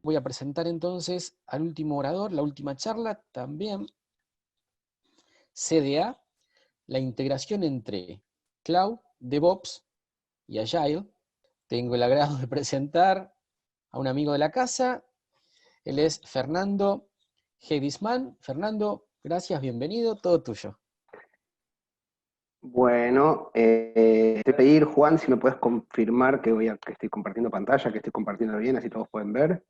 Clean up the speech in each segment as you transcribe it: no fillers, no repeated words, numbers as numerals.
voy a presentar entonces al último orador, la última charla, también CDA, la integración entre Cloud, DevOps y Agile. Tengo el agrado de presentar a un amigo de la casa, él es Fernando Hedisman. Fernando, gracias, bienvenido, todo tuyo. Bueno, te pedir, Juan, si me puedes confirmar que estoy compartiendo pantalla, que estoy compartiendo bien, así todos pueden ver.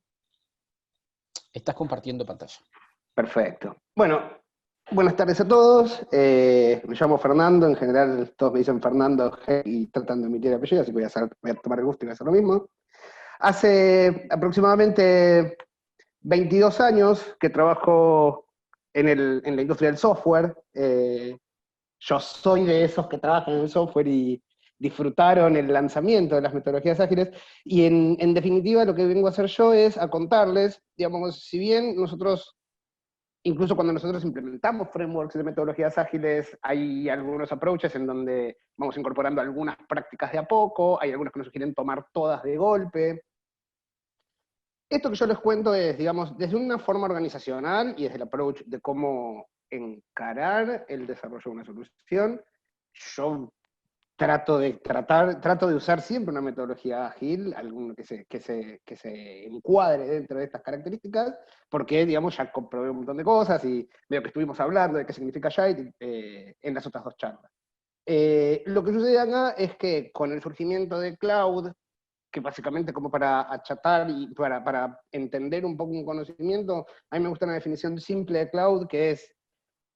Estás compartiendo pantalla. Perfecto. Bueno, buenas tardes a todos. Me llamo Fernando, en general todos me dicen Fernando y tratan de omitir el apellido, así que voy a tomar el gusto y voy a hacer lo mismo. Hace aproximadamente 22 años que trabajo en la industria del software. Yo soy de esos que trabajan en el software y disfrutaron el lanzamiento de las metodologías ágiles, y en definitiva lo que vengo a hacer yo es a contarles, digamos, si bien nosotros, incluso cuando nosotros implementamos frameworks de metodologías ágiles, hay algunos approaches en donde vamos incorporando algunas prácticas de a poco, hay algunos que nos quieren tomar todas de golpe. Esto que yo les cuento es, digamos, desde una forma organizacional y desde el approach de cómo encarar el desarrollo de una solución. Yo trato de usar siempre una metodología ágil, alguno que se encuadre dentro de estas características, porque, digamos, ya comprobé un montón de cosas y veo que estuvimos hablando de qué significa Agile en las otras dos charlas. Lo que sucede acá es que con el surgimiento de Cloud, que básicamente como para achatar y para entender un poco un conocimiento, a mí me gusta una definición simple de Cloud, que es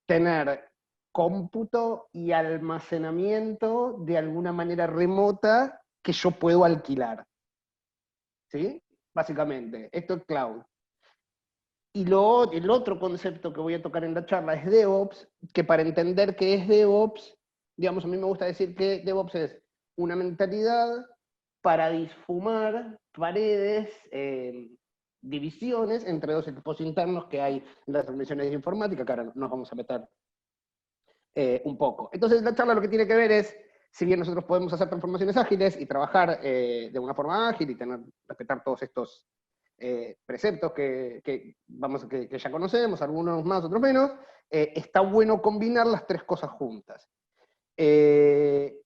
tener cómputo y almacenamiento de alguna manera remota que yo puedo alquilar. ¿Sí? Básicamente, esto es Cloud. Y el otro concepto que voy a tocar en la charla es DevOps, que para entender qué es DevOps, digamos, a mí me gusta decir que DevOps es una mentalidad para disfumar paredes, divisiones entre dos equipos internos que hay en las organizaciones de informática, que ahora nos vamos a meter un poco. Entonces la charla lo que tiene que ver es, si bien nosotros podemos hacer transformaciones ágiles y trabajar de una forma ágil y respetar todos estos preceptos que ya conocemos, algunos más, otros menos, está bueno combinar las tres cosas juntas. Se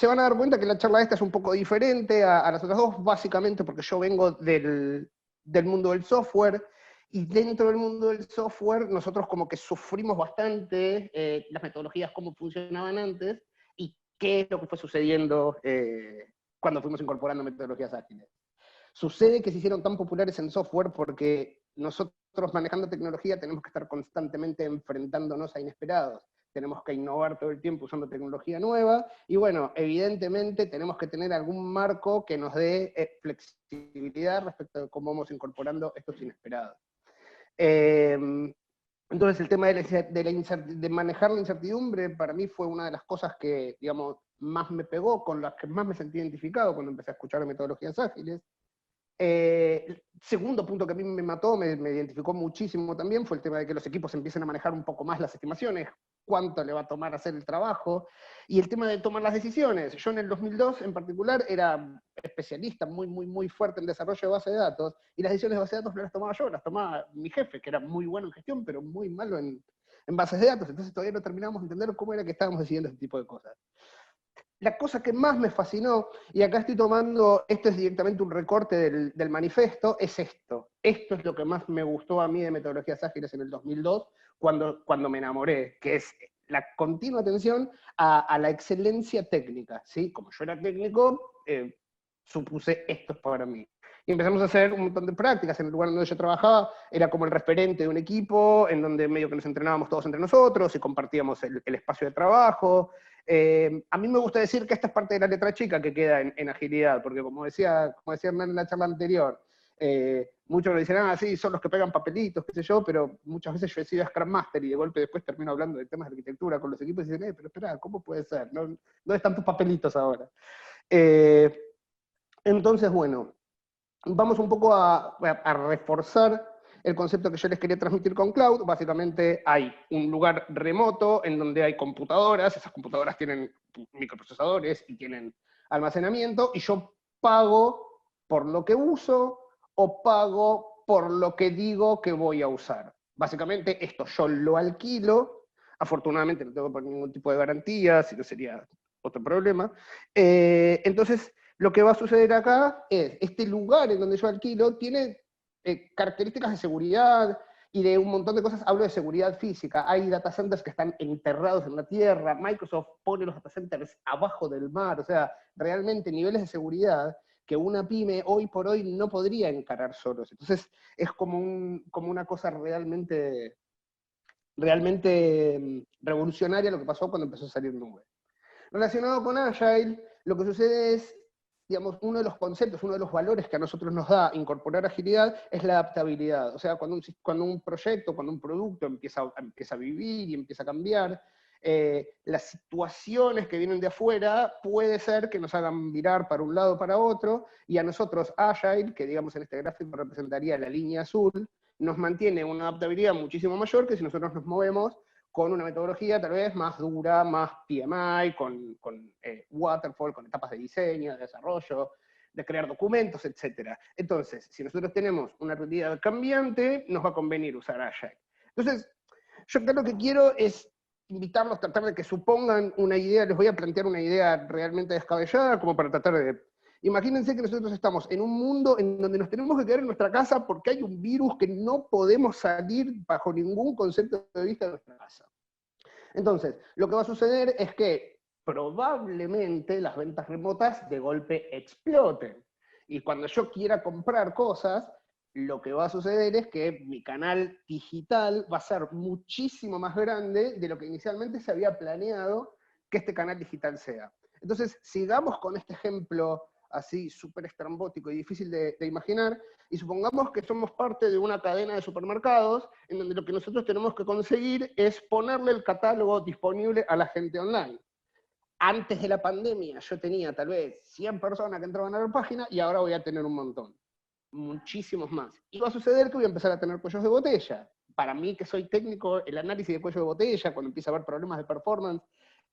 van a dar cuenta que la charla esta es un poco diferente a las otras dos, básicamente porque yo vengo del mundo del software, y dentro del mundo del software nosotros como que sufrimos bastante las metodologías, cómo funcionaban antes, y qué es lo que fue sucediendo cuando fuimos incorporando metodologías ágiles. Sucede que se hicieron tan populares en software porque nosotros manejando tecnología tenemos que estar constantemente enfrentándonos a inesperados. Tenemos que innovar todo el tiempo usando tecnología nueva, y bueno, evidentemente tenemos que tener algún marco que nos dé flexibilidad respecto de cómo vamos incorporando estos inesperados. Entonces el tema de manejar la incertidumbre para mí fue una de las cosas que, digamos, más me pegó, con las que más me sentí identificado cuando empecé a escuchar metodologías ágiles. Segundo punto que a mí me mató, me identificó muchísimo también, fue el tema de que los equipos empiecen a manejar un poco más las estimaciones, cuánto le va a tomar hacer el trabajo, y el tema de tomar las decisiones. Yo en el 2002 en particular era especialista muy fuerte en desarrollo de base de datos, y las decisiones de base de datos no las tomaba yo, las tomaba mi jefe, que era muy bueno en gestión, pero muy malo en bases de datos, entonces todavía no terminábamos de entender cómo era que estábamos decidiendo este tipo de cosas. La cosa que más me fascinó, y acá estoy tomando, esto es directamente un recorte del manifiesto, es esto. Esto es lo que más me gustó a mí de metodologías ágiles en el 2002, cuando me enamoré, que es la continua atención a la excelencia técnica, ¿sí? Como yo era técnico, supuse esto para mí. Y empezamos a hacer un montón de prácticas. En el lugar donde yo trabajaba era como el referente de un equipo, en donde medio que nos entrenábamos todos entre nosotros y compartíamos el espacio de trabajo. A mí me gusta decir que esta es parte de la letra chica que queda en agilidad, porque como decía Hernán en la charla anterior, muchos me dicen, sí, son los que pegan papelitos, qué sé yo, pero muchas veces yo he sido Scrum Master y de golpe después termino hablando de temas de arquitectura con los equipos y dicen, pero espera, ¿cómo puede ser? ¿Dónde están tus papelitos ahora? Entonces, bueno, vamos un poco a reforzar el concepto que yo les quería transmitir con Cloud. Básicamente hay un lugar remoto en donde hay computadoras, esas computadoras tienen microprocesadores y tienen almacenamiento, y yo pago por lo que uso, o pago por lo que digo que voy a usar. Básicamente esto yo lo alquilo, afortunadamente no tengo por ningún tipo de garantía, si no sería otro problema. Entonces, lo que va a suceder acá es, este lugar en donde yo alquilo tiene características de seguridad y de un montón de cosas. Hablo de seguridad física. Hay data centers que están enterrados en la tierra, Microsoft pone los data centers abajo del mar, o sea, realmente niveles de seguridad que una pyme hoy por hoy no podría encarar solos. Entonces, es como una cosa realmente revolucionaria lo que pasó cuando empezó a salir nube. Relacionado con Agile, lo que sucede es, digamos, uno de los conceptos, uno de los valores que a nosotros nos da incorporar agilidad es la adaptabilidad. O sea, cuando un proyecto, cuando un producto empieza a vivir y empieza a cambiar, las situaciones que vienen de afuera puede ser que nos hagan virar para un lado o para otro, y a nosotros Agile, que digamos en este gráfico representaría la línea azul, nos mantiene una adaptabilidad muchísimo mayor que si nosotros nos movemos con una metodología tal vez más dura, más PMI, con waterfall, con etapas de diseño, de desarrollo, de crear documentos, etc. Entonces, si nosotros tenemos una realidad cambiante, nos va a convenir usar Agile. Entonces, yo acá lo que quiero es invitarlos a tratar de que supongan una idea, les voy a plantear una idea realmente descabellada, como para tratar de... Imagínense que nosotros estamos en un mundo en donde nos tenemos que quedar en nuestra casa porque hay un virus que no podemos salir bajo ningún concepto de vista de nuestra casa. Entonces, lo que va a suceder es que probablemente las ventas remotas de golpe exploten. Y cuando yo quiera comprar cosas, lo que va a suceder es que mi canal digital va a ser muchísimo más grande de lo que inicialmente se había planeado que este canal digital sea. Entonces, sigamos con este ejemplo así súper estrambótico y difícil de imaginar, y supongamos que somos parte de una cadena de supermercados en donde lo que nosotros tenemos que conseguir es ponerle el catálogo disponible a la gente online. Antes de la pandemia yo tenía tal vez 100 personas que entraban a la página y ahora voy a tener un montón, muchísimos más. Y va a suceder que voy a empezar a tener cuellos de botella. Para mí, que soy técnico, el análisis de cuello de botella, cuando empieza a haber problemas de performance,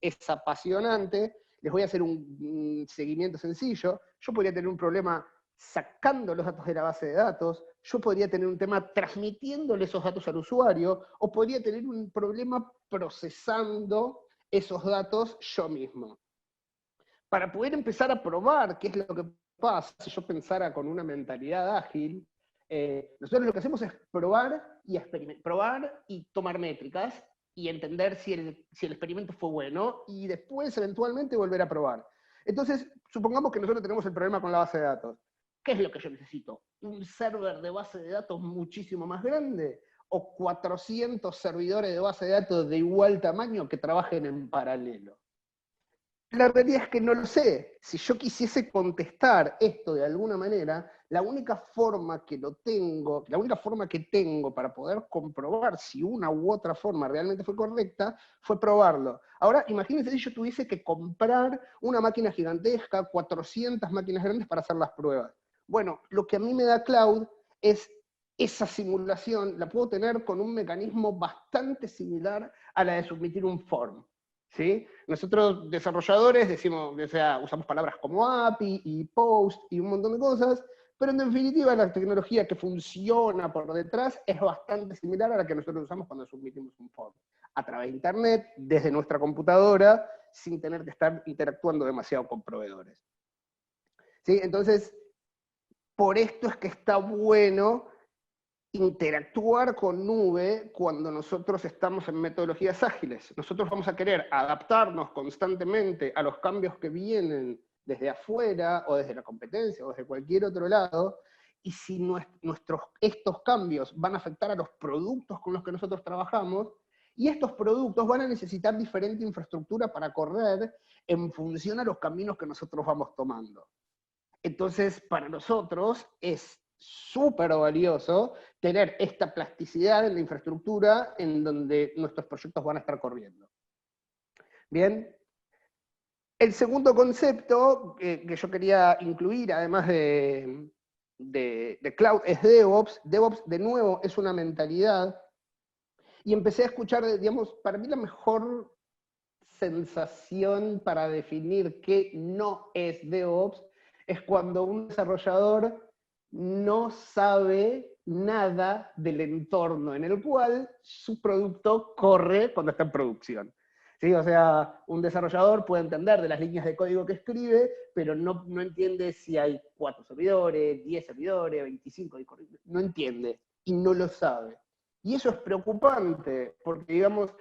es apasionante. Les voy a hacer un seguimiento sencillo. Yo podría tener un problema sacando los datos de la base de datos, yo podría tener un tema transmitiéndole esos datos al usuario, o podría tener un problema procesando esos datos yo mismo. Para poder empezar a probar qué es lo que pasa, si yo pensara con una mentalidad ágil, nosotros lo que hacemos es probar y tomar métricas y entender si el experimento fue bueno y después eventualmente volver a probar. Entonces, supongamos que nosotros tenemos el problema con la base de datos. ¿Qué es lo que yo necesito? ¿Un server de base de datos muchísimo más grande? ¿O 400 servidores de base de datos de igual tamaño que trabajen en paralelo? La realidad es que no lo sé. Si yo quisiese contestar esto de alguna manera, la única forma que tengo para poder comprobar si una u otra forma realmente fue correcta, fue probarlo. Ahora, imagínense si yo tuviese que comprar una máquina gigantesca, 400 máquinas grandes para hacer las pruebas. Bueno, lo que a mí me da cloud es esa simulación, la puedo tener con un mecanismo bastante similar a la de submitir un form. ¿Sí? Nosotros desarrolladores decimos, o sea, usamos palabras como API y POST y un montón de cosas, pero en definitiva la tecnología que funciona por detrás es bastante similar a la que nosotros usamos cuando submitimos un form. A través de internet, desde nuestra computadora, sin tener que estar interactuando demasiado con proveedores. ¿Sí? Entonces, por esto es que está bueno interactuar con nube cuando nosotros estamos en metodologías ágiles. Nosotros vamos a querer adaptarnos constantemente a los cambios que vienen desde afuera, o desde la competencia, o desde cualquier otro lado, y si estos cambios van a afectar a los productos con los que nosotros trabajamos, y estos productos van a necesitar diferente infraestructura para correr en función a los caminos que nosotros vamos tomando. Entonces, para nosotros es súper valioso tener esta plasticidad en la infraestructura en donde nuestros proyectos van a estar corriendo. Bien. El segundo concepto que yo quería incluir, además de cloud, es DevOps. DevOps, de nuevo, es una mentalidad. Y empecé a escuchar, digamos, para mí la mejor sensación para definir qué no es DevOps es cuando un desarrollador no sabe nada del entorno en el cual su producto corre cuando está en producción. ¿Sí? O sea, un desarrollador puede entender de las líneas de código que escribe, pero no entiende si hay 4 servidores, 10 servidores, 25, no entiende y no lo sabe. Y eso es preocupante, porque digamos,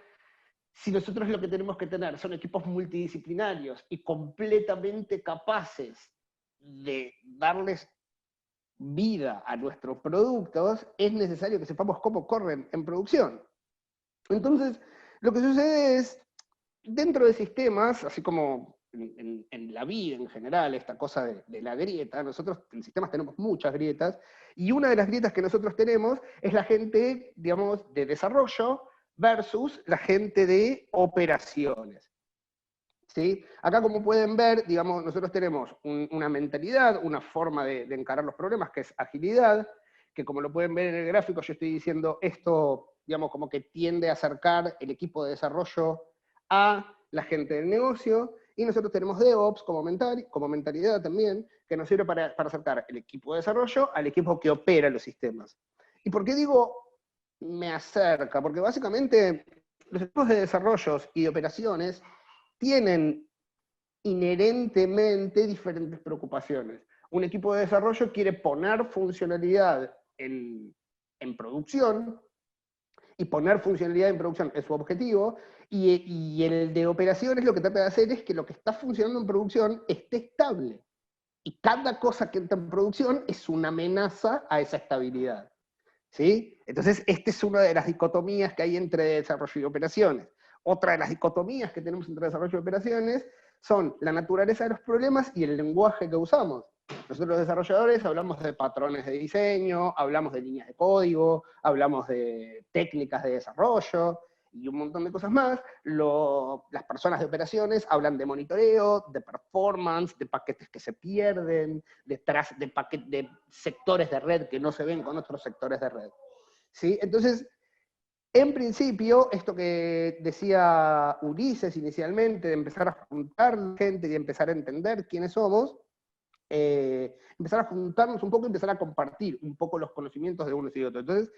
si nosotros lo que tenemos que tener son equipos multidisciplinarios y completamente capaces de darles vida a nuestros productos, es necesario que sepamos cómo corren en producción. Entonces, lo que sucede es, dentro de sistemas, así como en la vida en general, esta cosa de la grieta, nosotros en sistemas tenemos muchas grietas, y una de las grietas que nosotros tenemos es la gente, digamos, de desarrollo versus la gente de operaciones. ¿Sí? Acá, como pueden ver, digamos, nosotros tenemos una mentalidad, una forma de encarar los problemas, que es agilidad, que como lo pueden ver en el gráfico, yo estoy diciendo esto, digamos, como que tiende a acercar el equipo de desarrollo a la gente del negocio, y nosotros tenemos DevOps como mentalidad también, que nos sirve para acercar el equipo de desarrollo al equipo que opera los sistemas. ¿Y por qué digo me acerca? Porque básicamente los equipos de desarrollo y de operaciones tienen inherentemente diferentes preocupaciones. Un equipo de desarrollo quiere poner funcionalidad en producción, y poner funcionalidad en producción es su objetivo, y el de operaciones lo que trata de hacer es que lo que está funcionando en producción esté estable. Y cada cosa que entra en producción es una amenaza a esa estabilidad. ¿Sí? Entonces, esta es una de las dicotomías que hay entre desarrollo y operaciones. Otra de las dicotomías que tenemos entre desarrollo y operaciones son la naturaleza de los problemas y el lenguaje que usamos. Nosotros los desarrolladores hablamos de patrones de diseño, hablamos de líneas de código, hablamos de técnicas de desarrollo y un montón de cosas más. Las personas de operaciones hablan de monitoreo, de performance, de paquetes que se pierden, de sectores de red que no se ven con otros sectores de red. ¿Sí? Entonces, en principio, esto que decía Ulises inicialmente, de empezar a juntar gente y empezar a entender quiénes somos, empezar a juntarnos un poco y empezar a compartir un poco los conocimientos de unos y otros. Entonces,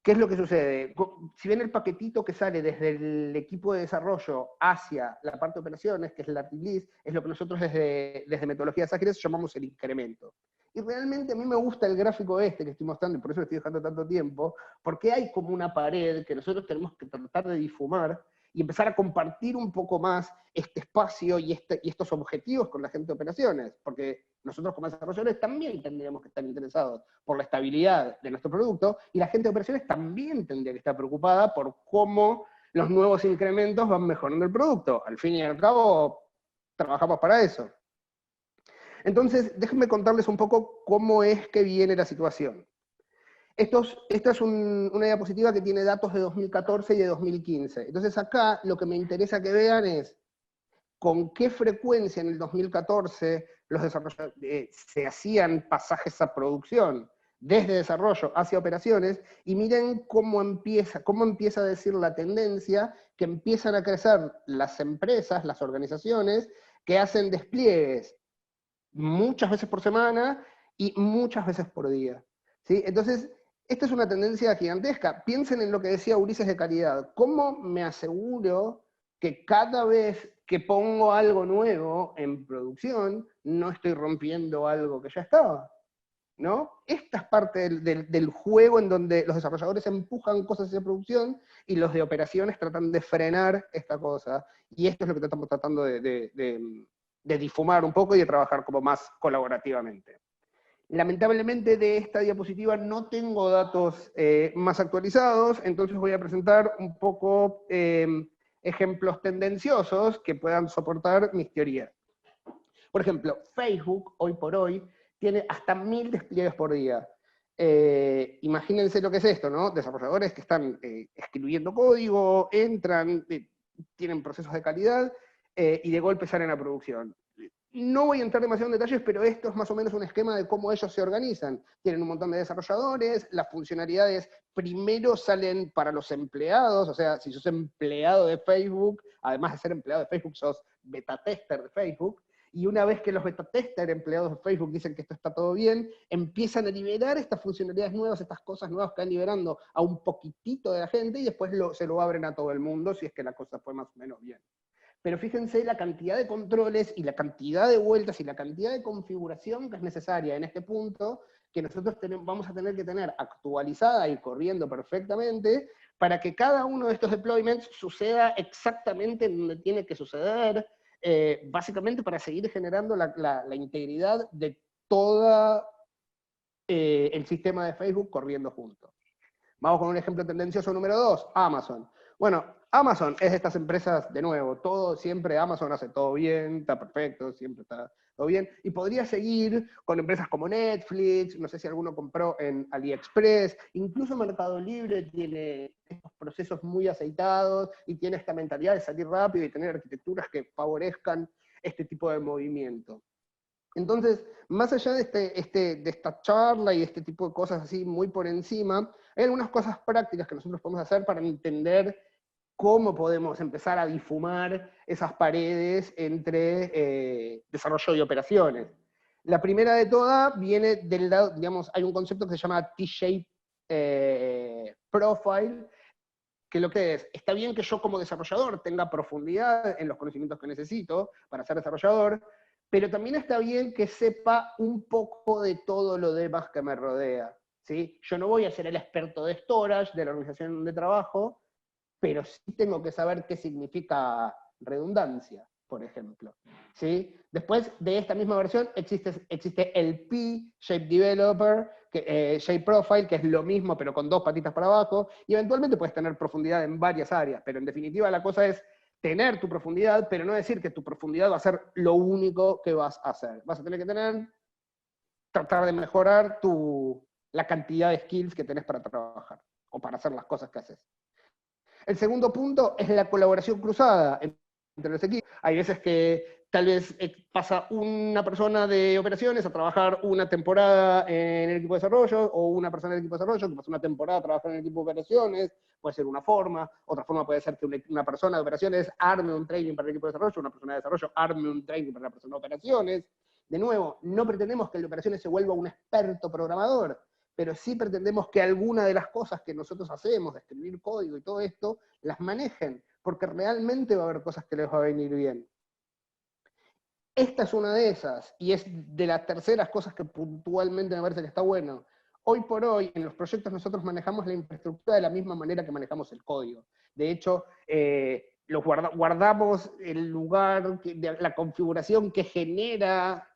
¿qué es lo que sucede? Si bien el paquetito que sale desde el equipo de desarrollo hacia la parte de operaciones, que es la release, es lo que nosotros desde metodologías ágiles llamamos el incremento. Y realmente a mí me gusta el gráfico este que estoy mostrando, y por eso le estoy dejando tanto tiempo, porque hay como una pared que nosotros tenemos que tratar de difumar y empezar a compartir un poco más este espacio y estos objetivos con la gente de operaciones, porque nosotros como desarrolladores también tendríamos que estar interesados por la estabilidad de nuestro producto, y la gente de operaciones también tendría que estar preocupada por cómo los nuevos incrementos van mejorando el producto. Al fin y al cabo, trabajamos para eso. Entonces, déjenme contarles un poco cómo es que viene la situación. Esta es una diapositiva que tiene datos de 2014 y de 2015. Entonces acá lo que me interesa que vean es con qué frecuencia en el 2014 los desarrolladores se hacían pasajes a producción desde desarrollo hacia operaciones, y miren cómo empieza a decir la tendencia, que empiezan a crecer las empresas, las organizaciones, que hacen despliegues muchas veces por semana y muchas veces por día. ¿Sí? Entonces, esta es una tendencia gigantesca. Piensen en lo que decía Ulises de calidad. ¿Cómo me aseguro que cada vez que pongo algo nuevo en producción, no estoy rompiendo algo que ya estaba? ¿No? Esta es parte del juego en donde los desarrolladores empujan cosas hacia producción y los de operaciones tratan de frenar esta cosa. Y esto es lo que estamos tratando de difumar un poco y de trabajar como más colaborativamente. Lamentablemente de esta diapositiva no tengo datos más actualizados, entonces voy a presentar un poco ejemplos tendenciosos que puedan soportar mis teorías. Por ejemplo, Facebook, hoy por hoy, tiene hasta 1000 despliegues por día. Imagínense lo que es esto, ¿no? Desarrolladores que están escribiendo código, entran, tienen procesos de calidad, y de golpe salen a producción. No voy a entrar demasiado en detalles, pero esto es más o menos un esquema de cómo ellos se organizan. Tienen un montón de desarrolladores, las funcionalidades primero salen para los empleados, o sea, si sos empleado de Facebook, además de ser empleado de Facebook, sos beta tester de Facebook, y una vez que los beta tester empleados de Facebook dicen que esto está todo bien, empiezan a liberar estas funcionalidades nuevas, estas cosas nuevas que van liberando a un poquitito de la gente, y después se lo abren a todo el mundo si es que la cosa fue más o menos bien. Pero fíjense la cantidad de controles y la cantidad de vueltas y la cantidad de configuración que es necesaria en este punto, que nosotros vamos a tener que tener actualizada y corriendo perfectamente para que cada uno de estos deployments suceda exactamente donde tiene que suceder, básicamente para seguir generando la integridad de todo el sistema de Facebook corriendo juntos. Vamos con un ejemplo tendencioso número 2, Amazon. Bueno, Amazon es de estas empresas, de nuevo, siempre Amazon hace todo bien, está perfecto, siempre está todo bien, y podría seguir con empresas como Netflix, no sé si alguno compró en AliExpress, incluso Mercado Libre tiene estos procesos muy aceitados, y tiene esta mentalidad de salir rápido y tener arquitecturas que favorezcan este tipo de movimiento. Entonces, más allá de esta charla y este tipo de cosas así muy por encima, hay algunas cosas prácticas que nosotros podemos hacer para entender cómo podemos empezar a difumar esas paredes entre desarrollo y operaciones. La primera de todas viene del lado, digamos, hay un concepto que se llama T-shape profile, que lo que es, está bien que yo como desarrollador tenga profundidad en los conocimientos que necesito para ser desarrollador, pero también está bien que sepa un poco de todo lo demás que me rodea, ¿sí? Yo no voy a ser el experto de storage de la organización donde trabajo, pero sí tengo que saber qué significa redundancia, por ejemplo, ¿sí? Después de esta misma versión existe el P-Shape Developer, Shape Profile, que es lo mismo pero con 2 patitas para abajo, y eventualmente puedes tener profundidad en varias áreas, pero en definitiva la cosa es tener tu profundidad, pero no decir que tu profundidad va a ser lo único que vas a hacer. Vas a tener que tratar de mejorar la cantidad de skills que tenés para trabajar, o para hacer las cosas que haces. El segundo punto es la colaboración cruzada entre los equipos. Hay veces que tal vez pasa una persona de operaciones a trabajar una temporada en el equipo de desarrollo, o una persona del equipo de desarrollo que pasa una temporada a trabajar en el equipo de operaciones, puede ser una forma. Otra forma puede ser que una persona de operaciones arme un training para el equipo de desarrollo, una persona de desarrollo arme un training para la persona de operaciones. De nuevo, no pretendemos que el de operaciones se vuelva un experto programador, pero sí pretendemos que alguna de las cosas que nosotros hacemos, de escribir código y todo esto, las manejen, porque realmente va a haber cosas que les va a venir bien. Esta es una de esas, y es de las terceras cosas que puntualmente me parece que está bueno. Hoy por hoy, en los proyectos nosotros manejamos la infraestructura de la misma manera que manejamos el código. De hecho, guardamos el lugar, la configuración que genera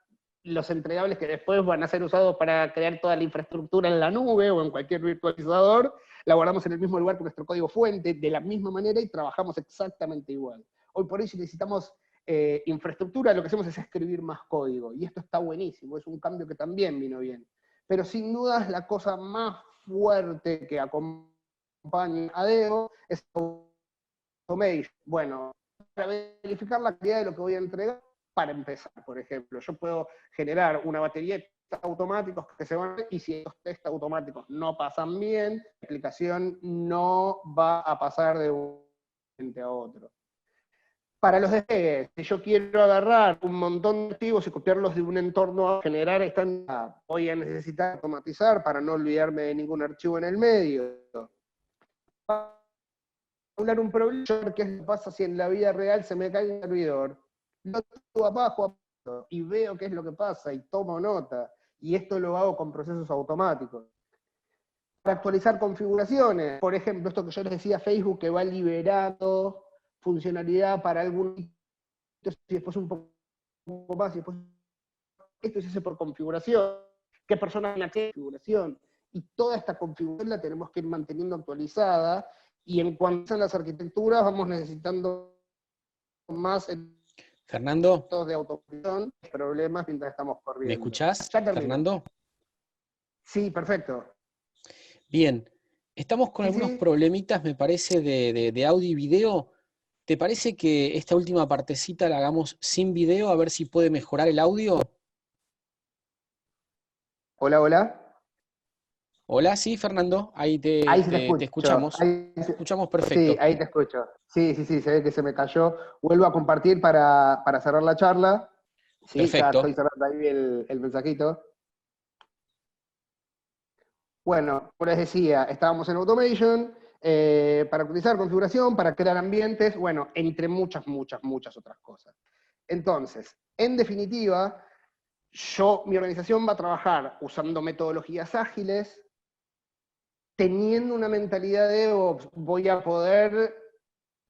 los entregables que después van a ser usados para crear toda la infraestructura en la nube o en cualquier virtualizador, la guardamos en el mismo lugar que nuestro código fuente, de la misma manera, y trabajamos exactamente igual. Hoy por hoy, si necesitamos infraestructura, lo que hacemos es escribir más código, y esto está buenísimo, es un cambio que también vino bien. Pero sin duda la cosa más fuerte que acompaña a Deo es automation. Bueno, para verificar la calidad de lo que voy a entregar, para empezar, por ejemplo, yo puedo generar una batería de test automáticos que se van, y si estos test automáticos no pasan bien, la aplicación no va a pasar de un cliente a otro. Para los despegues, si yo quiero agarrar un montón de archivos y copiarlos de un entorno a generar esta, voy a necesitar automatizar para no olvidarme de ningún archivo en el medio. Hablar un problema, ¿qué es lo que pasa si en la vida real se me cae un servidor? Lo subo abajo y veo qué es lo que pasa y tomo nota. Y esto lo hago con procesos automáticos. Para actualizar configuraciones, por ejemplo, esto que yo les decía, Facebook, que va liberando funcionalidad para algún, y después un poco más, y después esto se hace por configuración, qué personas van a qué configuración, y toda esta configuración la tenemos que ir manteniendo actualizada, y en cuanto a las arquitecturas vamos necesitando más Fernando, de automatización, problemas mientras estamos corriendo. ¿me escuchás, Ya termino. Fernando? Sí, perfecto. Bien, estamos con algunos problemitas, me parece, de audio y video. ¿Te parece que esta última partecita la hagamos sin video, a ver si puede mejorar el audio? Hola, hola. Hola, sí, Fernando, ahí te escuchamos. Ahí Te escuchamos perfecto. Sí, ahí te escucho. Sí, se ve que se me cayó. Vuelvo a compartir para cerrar la charla. Sí, ya Perfecto. estoy cerrando ahí el mensajito. Bueno, como les decía, estábamos en Automation, para utilizar configuración, para crear ambientes, bueno, entre muchas otras cosas. Entonces, en definitiva, mi organización va a trabajar usando metodologías ágiles, teniendo una mentalidad de DevOps, voy a poder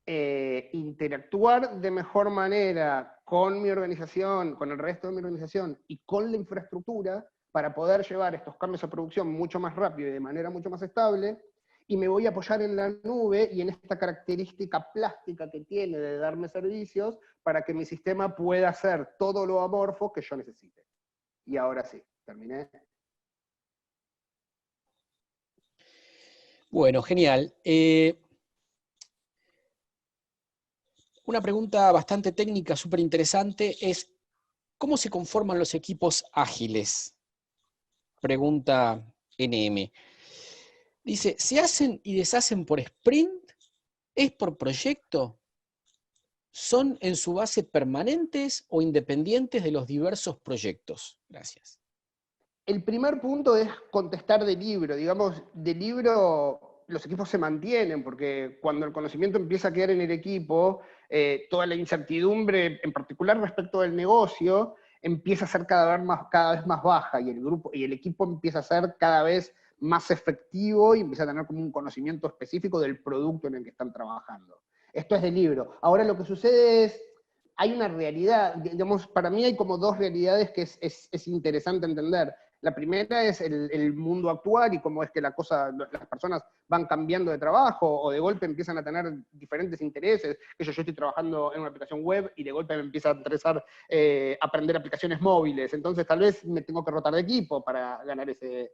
interactuar de mejor manera con mi organización, con el resto de mi organización y con la infraestructura para poder llevar estos cambios a producción mucho más rápido y de manera mucho más estable, y me voy a apoyar en la nube y en esta característica plástica que tiene de darme servicios para que mi sistema pueda hacer todo lo amorfo que yo necesite. Y ahora sí, terminé. Bueno, genial. Una pregunta bastante técnica, súper interesante, es ¿cómo se conforman los equipos ágiles? Pregunta NM. Dice, ¿se hacen y deshacen por sprint? ¿Es por proyecto? ¿Son en su base permanentes o independientes de los diversos proyectos? Gracias. El primer punto es contestar de libro. Digamos, de libro los equipos se mantienen, porque cuando el conocimiento empieza a quedar en el equipo, toda la incertidumbre, en particular respecto del negocio, empieza a ser cada vez más baja, y el grupo y el equipo empieza a ser cada vez más efectivo y empieza a tener como un conocimiento específico del producto en el que están trabajando. Esto es de libro. Ahora lo que sucede es, hay una realidad, digamos, para mí hay como dos realidades que es interesante entender. La primera es el mundo actual y cómo es que las personas van cambiando de trabajo o de golpe empiezan a tener diferentes intereses. Yo estoy trabajando en una aplicación web y de golpe me empieza a interesar aprender aplicaciones móviles. Entonces tal vez me tengo que rotar de equipo para ganar ese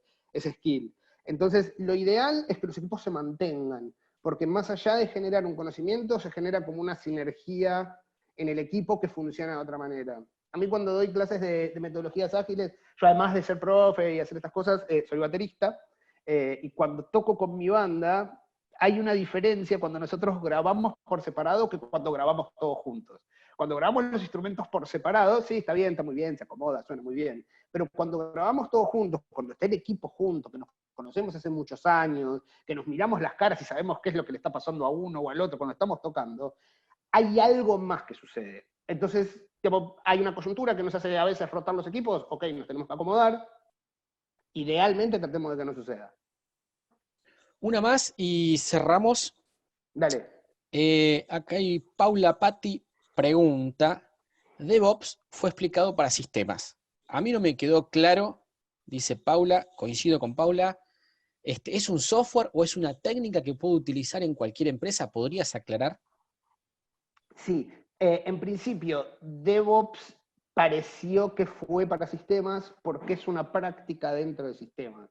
skill. Entonces lo ideal es que los equipos se mantengan, porque más allá de generar un conocimiento, se genera como una sinergia en el equipo que funciona de otra manera. A mí cuando doy clases de metodologías ágiles, yo además de ser profe y hacer estas cosas, soy baterista, y cuando toco con mi banda, hay una diferencia cuando nosotros grabamos por separado que cuando grabamos todos juntos. Cuando grabamos los instrumentos por separado, sí, está muy bien, se acomoda, suena muy bien, pero cuando grabamos todos juntos, cuando está el equipo junto, que nos conocemos hace muchos años, que nos miramos las caras y sabemos qué es lo que le está pasando a uno o al otro cuando estamos tocando, hay algo más que sucede. Entonces, hay una coyuntura que nos hace a veces rotar los equipos, ok, nos tenemos que acomodar, idealmente tratemos de que no suceda. Una más y cerramos. Dale. Acá hay Paula Patti pregunta, DevOps fue explicado para sistemas. A mí no me quedó claro, dice Paula, coincido con Paula, ¿es un software o es una técnica que puedo utilizar en cualquier empresa? ¿Podrías aclarar? Sí, en principio, DevOps pareció que fue para sistemas porque es una práctica dentro de sistemas.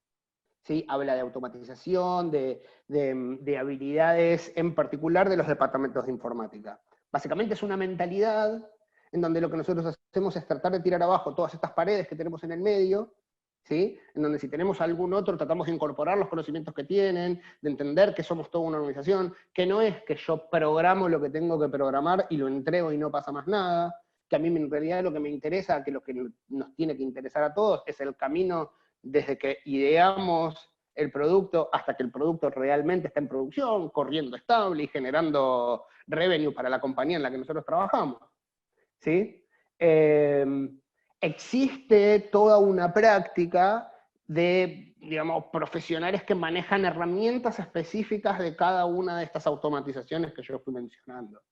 ¿Sí? Habla de automatización, de habilidades en particular de los departamentos de informática. Básicamente es una mentalidad en donde lo que nosotros hacemos es tratar de tirar abajo todas estas paredes que tenemos en el medio, ¿sí? En donde si tenemos algún otro tratamos de incorporar los conocimientos que tienen, de entender que somos toda una organización, que no es que yo programo lo que tengo que programar y lo entrego y no pasa más nada, que a mí en realidad lo que me interesa, que lo que nos tiene que interesar a todos es el camino desde que ideamos el producto hasta que el producto realmente está en producción, corriendo estable y generando revenue para la compañía en la que nosotros trabajamos. ¿Sí? Existe toda una práctica de, digamos, profesionales que manejan herramientas específicas de cada una de estas automatizaciones que yo fui mencionando.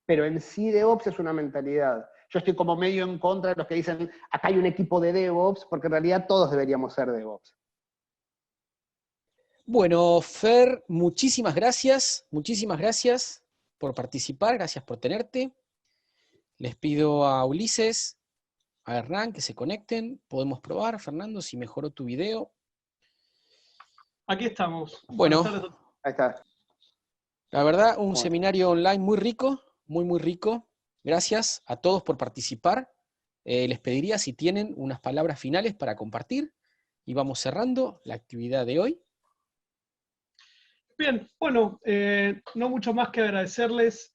Pero en sí DevOps es una mentalidad. Yo estoy como medio en contra de los que dicen, acá hay un equipo de DevOps, porque en realidad todos deberíamos ser DevOps. Bueno, Fer, muchísimas gracias por participar, gracias por tenerte. Les pido a Ulises, a Hernán que se conecten. Podemos probar, Fernando, si mejoró tu video. Aquí estamos. Bueno, Buenas tardes. Ahí está. la verdad, un Bueno. seminario online muy rico, muy rico. Gracias a todos por participar. Les pediría si tienen unas palabras finales para compartir y vamos cerrando la actividad de hoy. Bien, bueno, no mucho más que agradecerles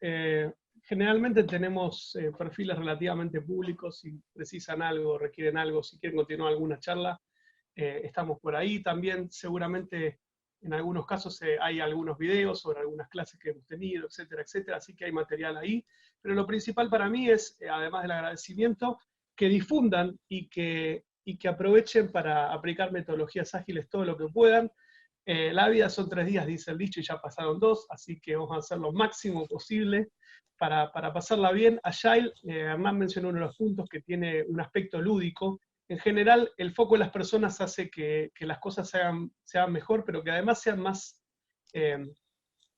Generalmente tenemos perfiles relativamente públicos, si precisan algo, requieren algo, si quieren continuar alguna charla, estamos por ahí. También seguramente en algunos casos hay algunos videos sobre algunas clases que hemos tenido, etcétera, etcétera, así que hay material ahí. Pero lo principal para mí es, además del agradecimiento, que difundan y que aprovechen para aplicar metodologías ágiles todo lo que puedan. La vida son 3 días, dice el dicho, y ya pasaron 2, así que vamos a hacer lo máximo posible para pasarla bien. Agile, Hernán mencionó uno de los puntos que tiene un aspecto lúdico. En general, el foco de las personas hace que las cosas sean mejor, pero que además sean más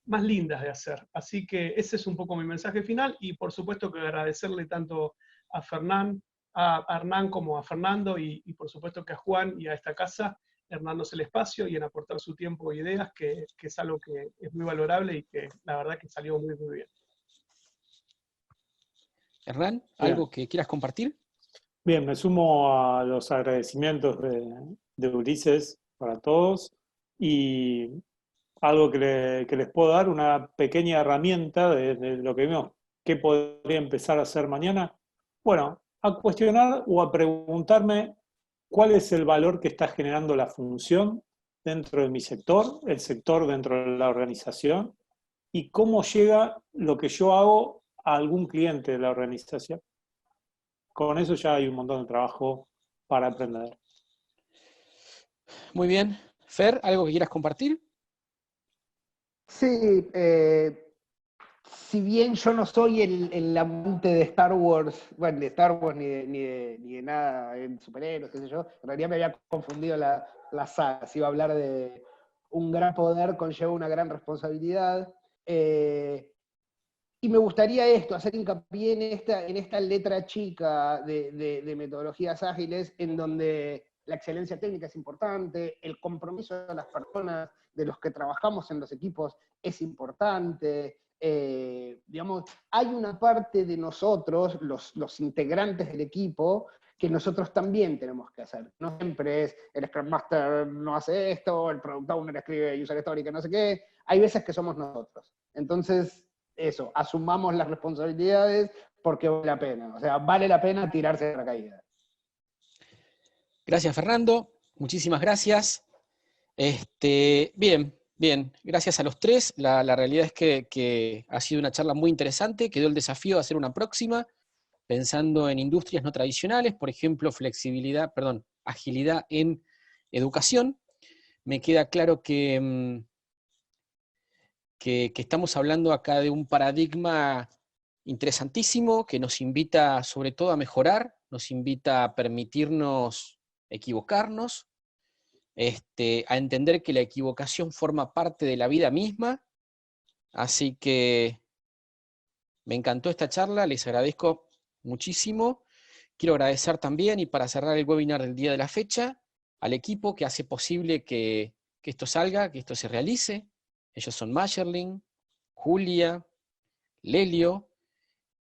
lindas de hacer. Así que ese es un poco mi mensaje final, y por supuesto que agradecerle tanto a Hernán como a Fernando, y por supuesto que a Juan y a esta casa, en darnos el espacio y en aportar su tiempo e ideas, que es algo que es muy valorable y que la verdad que salió muy, muy bien. Hernán, ¿algo que quieras compartir? Bien, me sumo a los agradecimientos de Ulises para todos, y algo que les puedo dar, una pequeña herramienta de lo que vimos, ¿qué podría empezar a hacer mañana? Bueno, a cuestionar o a preguntarme cuál es el valor que está generando la función dentro de mi sector, el sector dentro de la organización, y cómo llega lo que yo hago a algún cliente de la organización. Con eso ya hay un montón de trabajo para aprender. Muy bien. Fer, ¿algo que quieras compartir? Sí, si bien yo no soy el amante de Star Wars, bueno, de Star Wars ni de nada en superhéroes, qué sé yo, en realidad me había confundido la saga. Si iba a hablar de un gran poder conlleva una gran responsabilidad. Y me gustaría hacer hincapié en esta letra chica de metodologías ágiles, en donde la excelencia técnica es importante, el compromiso de las personas, de los que trabajamos en los equipos, es importante. Digamos, hay una parte de nosotros, los integrantes del equipo, que nosotros también tenemos que hacer. No siempre es el Scrum Master no hace esto, el Product Owner escribe User Story que no sé qué. Hay veces que somos nosotros. Entonces, eso, asumamos las responsabilidades porque vale la pena. O sea, vale la pena tirarse de la caída. Gracias, Fernando. Muchísimas gracias. Bien, gracias a los tres. La realidad es que ha sido una charla muy interesante. Quedó el desafío de hacer una próxima, pensando en industrias no tradicionales, por ejemplo, agilidad en educación. Me queda claro que estamos hablando acá de un paradigma interesantísimo que nos invita sobre todo a mejorar, nos invita a permitirnos equivocarnos, a entender que la equivocación forma parte de la vida misma. Así que me encantó esta charla, les agradezco muchísimo. Quiero agradecer también, y para cerrar el webinar del día de la fecha, al equipo que hace posible que esto salga, que esto se realice. Ellos son Mayerling, Julia, Lelio,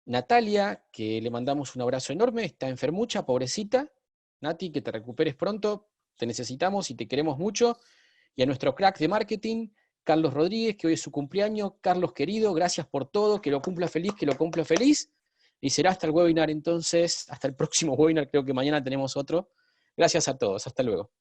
Natalia, que le mandamos un abrazo enorme, está enfermucha, pobrecita. Nati, que te recuperes pronto, te necesitamos y te queremos mucho. Y a nuestro crack de marketing, Carlos Rodríguez, que hoy es su cumpleaños. Carlos querido, gracias por todo, que lo cumpla feliz. Y será hasta el webinar entonces, hasta el próximo webinar, creo que mañana tenemos otro. Gracias a todos, hasta luego.